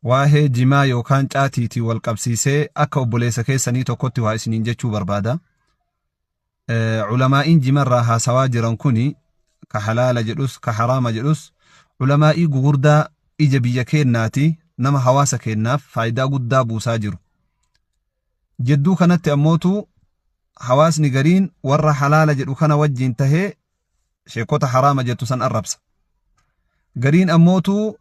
waa'ee jimaa yookaan caatiitii wal qabsiisee akka obboleessa keessanii tokkotti waa isiniin jechuu barbaada. Ulamaa'iin jimarraa haasawaa jiran kuni ka halaala jedhus ka haraama jedhus ulamaa'ii gugurdaa ija biyya keennaati nama hawaasa keennaaf faayidaa guddaa buusaa jiru. Jedduu kanatti ammootu hawaasni gariin warra halaala jedhu kana wajjin tahee sheekota haraama jettu san arrabsa. Gariin ammootu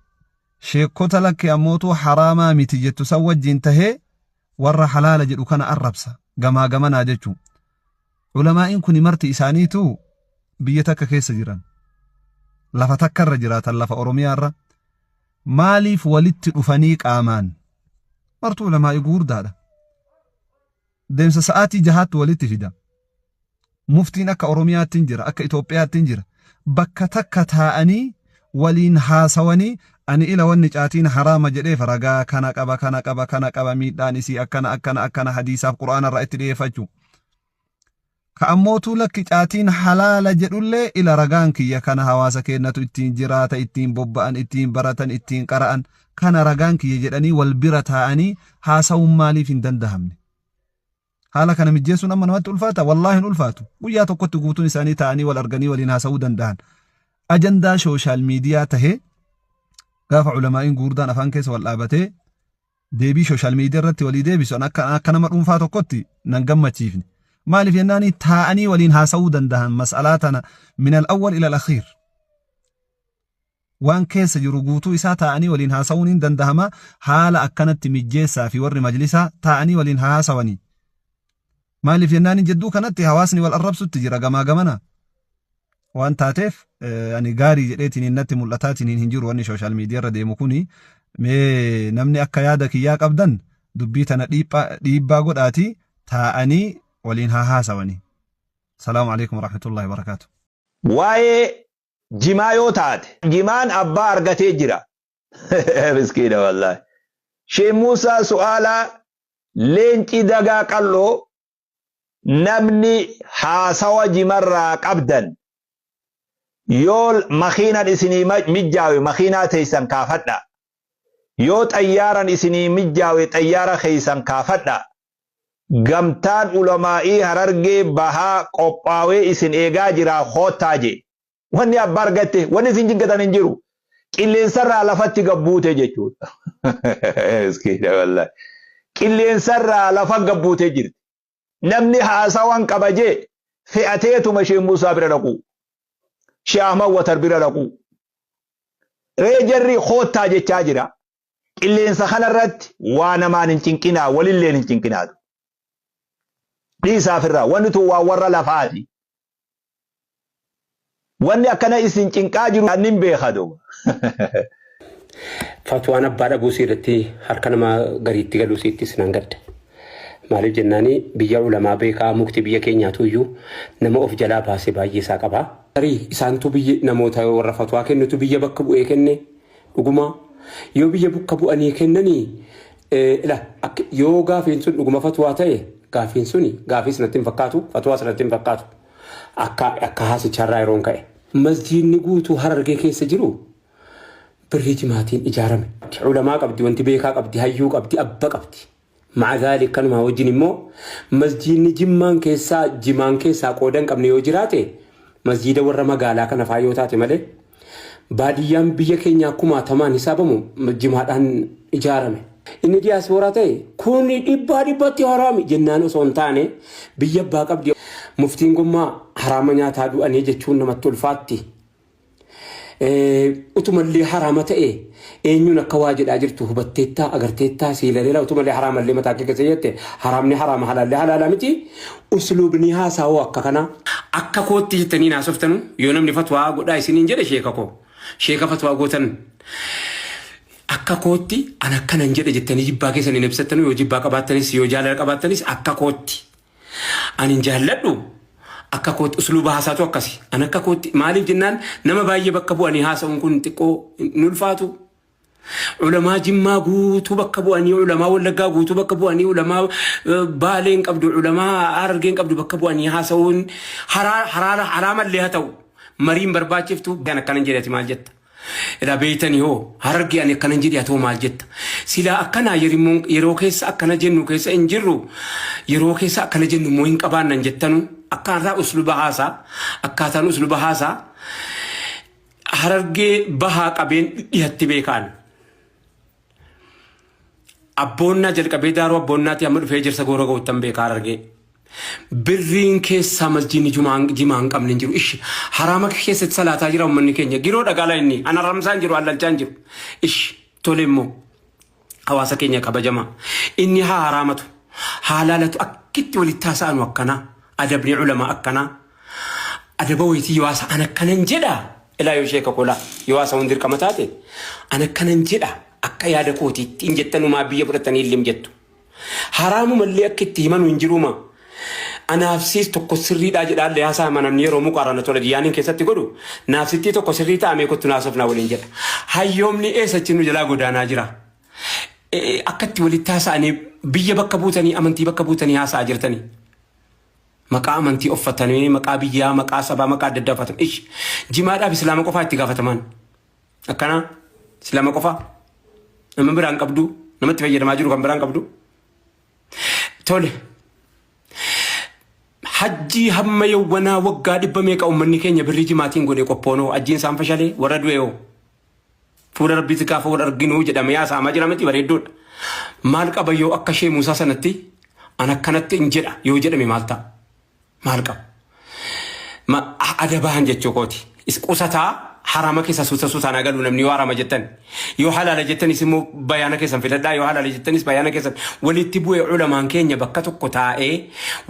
sheekota lakke ammootu haraamaa miti jettu san wajjin tahee warra halaala jedhu kana arrabsa gamaa gamanaa jechuun. Ulamaa'iin kuni marti isaaniitu biyya takka keessa jiran. Lafa takka irra jiraatan lafa Oromiyaarra. Maaliif walitti dhufanii qaamaan? Martu ulamaa'ii gugurdaadha. Deemsa sa'aatii jahaatti walitti fida. Muftiin akka Oromiyaatti jira, akka Itoophiyaatti jira. Bakka takka taa'anii waliin haasawanii ani ila wanni caatiin haraama jedhee faragaa kana qaba miidhaan isii akkana hadiisaaf Qur'aana irraa itti dhiyeeffachuu. Ka ammootu lakki caatiin halaala jedhullee ila ragaan kiyya kana hawaasa keenyatu ittiin jiraata, ittiin bobba'an, ittiin baratan, ittiin qara'an kana ragaan kiyya jedhanii wal bira taa'anii haasawuun maaliif hin dandahamne? Haala kana mijjeessuun amma namatti ulfaata? Wallaahi hin ulfaatu. Guyyaa tokkotti guutuun isaanii taa'anii wal arganii waliin haasawuu danda'an. Ajandaa sooshaal miidiyaa tahee gaafa ulamaa'iin gugurdaan afaan keessa wal dhaabatee deebii sooshaal miidiyaa irratti walii deebisan akka nama dhuunfaa tokkotti nan gammachiifne. Maaliif jennaani taa'anii waliin haasawuu danda'an mas'alaa tana min al-awwal ila al-akhiir. Waan keessa jiru guutuu isaa taa'anii waliin haasawuun hin dandahama. Haala akkanatti mijjeessaa fi warri majlisaa taa'anii waliin haasawanii. Maaliif jennaani jedduu kanatti hawaasni wal arrabsutti jira gamaa gamana. Waan taateef ani gaarii jedheetiin natti mul'ataatiin hin jiru wanni sooshaal miidiyaa irra deemu kuni. Mee namni akka yaada kiyyaa qabdan dubbii tana dhiibbaa godhaatii taa'anii waliin haasawanii. Salaamu alaikum warahmatullahi wabarakatuh. Waa'ee jimaa yoo taate jimaan abbaa argatee jira. Miskiina wallahi. Sheekh Muusaa Su'aalaa leenci dagaa qalloo namni haasawa jimarraa qabdan yoo makiinan isinii mijjaawe makiinaa teessan kaafadha. Yoo xayyaaran isinii mijjaawe xayyaara keeysan kaafadha. Gamtaan ulamaa'ii Harargee bahaa qophaawee isin eegaa jira hoottaa je. Wanni abbaa argatte wanni isin jiggatan hin jiru. Qilleensarraa lafatti gabbuute jechuudha. Miskiina wallahi. Qilleensarraa lafa gabbuute jirti. Namni haasawan qabajee fe'ateetuma Sheekh Muusaa bira dhaqu. Sheekh Ahmad Watar bira dhaqu. Reejarri hoottaa jechaa jira. Qilleensa kanarratti waa namaan hin cinqinaa walilleen hin cinqinaatu. Dhiisaaf irraa wanni tun waa warra lafaati. Wanni akkana isin cinqaa jiru annin beeka duuba. Fatwaan abbaa dhabuu irratti harka namaa gariitti galuu siittis nan gadda. Maaliif jennaani biyya ulamaa beekaa mukti biyya keenyaatu iyyuu nama of jalaa baasee baay'ee isaa qaba. Tarii isaantu biyya namoota warra fatwaa kennitu biyya bakka bu'ee kenne dhuguma yoo biyya bakka bu'anii kennanii yoo gaafiin sun dhuguma fatwaa ta'e gaafiin suni gaafii sanatti hin fakkaatu fatwaa sanatti hin fakkaatu akka haasicharraa yeroon ka'e. Masjiidni guutuu Harargee keessa jiru birrii jimaatiin ijaarame. Ulamaa qabdi, wanti beekaa qabdi, hayyuu qabdi, abba qabdi. مع ذلك كان ما وجني مو مسجد جمان كيسا جمان كيسا قودن قبني وجراته مسجد ورا مقالا كان فايوتات ملي بعديام بيا كينيا كوما تمان حسابمو جماعان إجارمه إني دي أسوراته كوني إبا تهرامي جنانو سونتاني بيا باقب دي مفتين قما حرامنيا تادو أني جتشون نمتول فاتي أتمنى حرامته إننا كواجد أجرته بتتا أجرتتا سيلا ليلا أتمنى حرام اللي متاكك سيئته حرامني حرام حلال حلال متي أسلوب نهاسا وككنا أككوت تجتني ناسفتنو يونم نفتوى قد أيسنين جد شيككو شيك فتوى قوتن أككوتي أنا كان جد جتني جباكي سنين نفستنو يجيباك باتنيس يوجالك باتنيس أككوتي أنا جهلتو أكاكوت أسلوب هاساتو أكاسي أنا أكاكوت مالي جنان نما باية بكبو أني هاسا ونكون تقو نلفاتو علماء جمّا قوتو بكبو أني علماء ولقا قوتو بكبو أني علماء بالين قبدو علماء أرقين قبدو بكبو أني هاسا ون حرام اللي هاتو مريم برباچفتو أنا كان جريتي مال جتا إذا بيتني هو هرقي أني كان جريتي مال جتا sila akkana yeroo keessa akkana jennu keessa hin jirru yeroo keessa akkana jennu moo hin qabaannan jettanu akkaataa usluba haasaa Harargee bahaa qabeen dhihatti beekaan abboonnaa jalqabee daaroo abboonnaatti amma dhufee jirsa goora goottan beekaa Harargee birriin keessaa masjiidni jimaan qabne hin jiru ishi haraama keessatti salaataa jira ummanni keenya giroo dhagaala inni ana ramsaan jiru allalchaan jiru ishi tole immoo hawaasa keenya kabajama inni haa haraamatu haalaalatu akkitti walitti haasa'anu akkana adabni ulama akkana adaba wayitii yoasa ana akkanan jedha ilaa yoo sheeka kola yoasa hundir qamataate ana akkanan jedha akka yaada kootiitti hin jettanumaa biyya fudhatanii illim jettu haraamu mallee akkitti himanu hin jiruma anaafsiis tokko sirriidhaa jedhaallee haasaa manamni yeroo muqaarana tola diyaaniin keessatti godhu naafsittii tokko sirrii ta'amee kottu naasofnaa waliin jedha hayyoomni eessachi nu jalaa godaanaa jira akkatti walitti haasa'anii biyya bakka buutanii amantii bakka buutanii haasa'aa jirtanii maqaa amantii uffatanii maqaa biyyaa maqaa sabaa maqaa adda addaa uffatan ish jimaadhaaf islaama qofaa itti gaafataman akkana islaama qofaa nama biraan qabdu namatti fayyadamaa jiru kan biraan qabdu tole hajjii hamma yawwanaa waggaa dhibba meeqa ummanni keenya birrii jimaatiin godhee qophoonoo ajjiin isaan fashalee warra du'eeoo fuula rabbiitti gaafa wal arginuu jedhame yaasaamaa jira miti bareeddoodha maal qaba yoo akka ishee Muusaa sanatti an akkanatti hin jedha yoo jedhame maal ta'a maal qaba adabaan jechuu kooti qusataa harama keessa suutaan agaluu namni yoo harama jettan yoo halaala jettanis immoo bayaana keessan filadhaa yoo halaala jettanis bayaana keessan walitti bu'ee ulamaan keenya bakka tokko taa'ee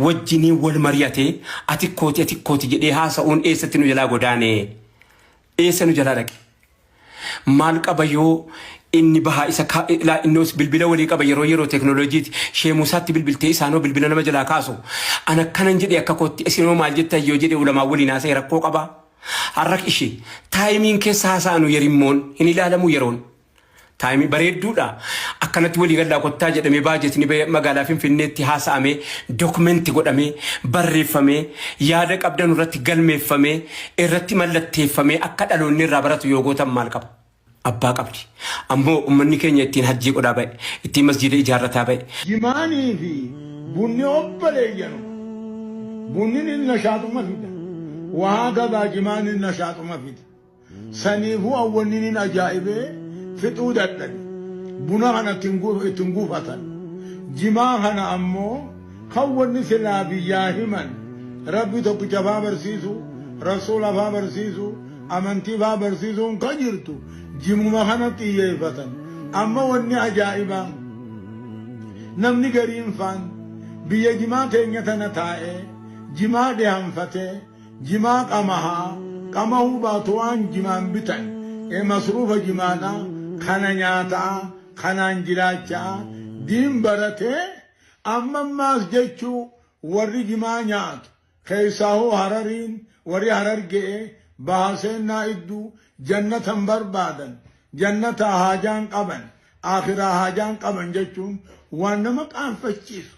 wajjinii wal mari'atee ati kooti jedhee haasa'uun eessatti nu jalaa godaane eessa nu jalaa dhaqe maal qaba yoo inni bahaa isa innos bilbila walii qaba yeroo teknooloojiiti shee Muusaatti bilbiltee isaanoo bilbila nama jalaa kaasu an akkanan jedhe akka kootti isinoo maal jettan yoo jedhe ulamaa waliin haasa'e rakkoo qaba harrak ishee taayimiin keessa haasa'anu yerimmoon hin ilaalamu yeroon taayimii bareedduudha akkanatti walii gallaa kottaa jedhamee baajetni magaalaa Finfinneetti haasa'amee dookumenti godhamee barreeffamee yaada qabdan irratti galmeeffamee irratti mallatteeffamee akka dhaloonni irraa baratu yoo gootan maal qaba abbaa qabdi ammoo ummanni keenya ittiin hajjii godhaa ba'e ittiin masjiida ijaarrataa ba'e jimaanii fi bunni obbaleeyyanu bunni inni nashaatuma fida waa gabaa jimaan inni nashaatuma fida saniifuu awwanni inni ajaa'ibee fixuu dadhabe buna kana ittiin guufatan jimaa kana ammoo kan wanni silaa biyyaa himan rabbi tokkicha faa barsiisu rasuula faa barsiisu amantii faa barsiisuun kan jirtu jimuma kana xiyyeeffatan amma wanni ajaa'ibaa namni gariin faan biyya jimaa teenya tana taa'ee jimaa dhiyaanfatee jimaa qamahuu baatu waan jimaan bitan masruufa jimaadhaa kana nyaataa kanaan jiraachaa diin baratee ammammaas jechuu warri jimaa nyaatu keessaahoo harariin warri harargee baaseenaa idduu jannatan barbaadan jannata haajaan qaban akhiraa haajaan qaban jechuun waan nama qaanfachiisu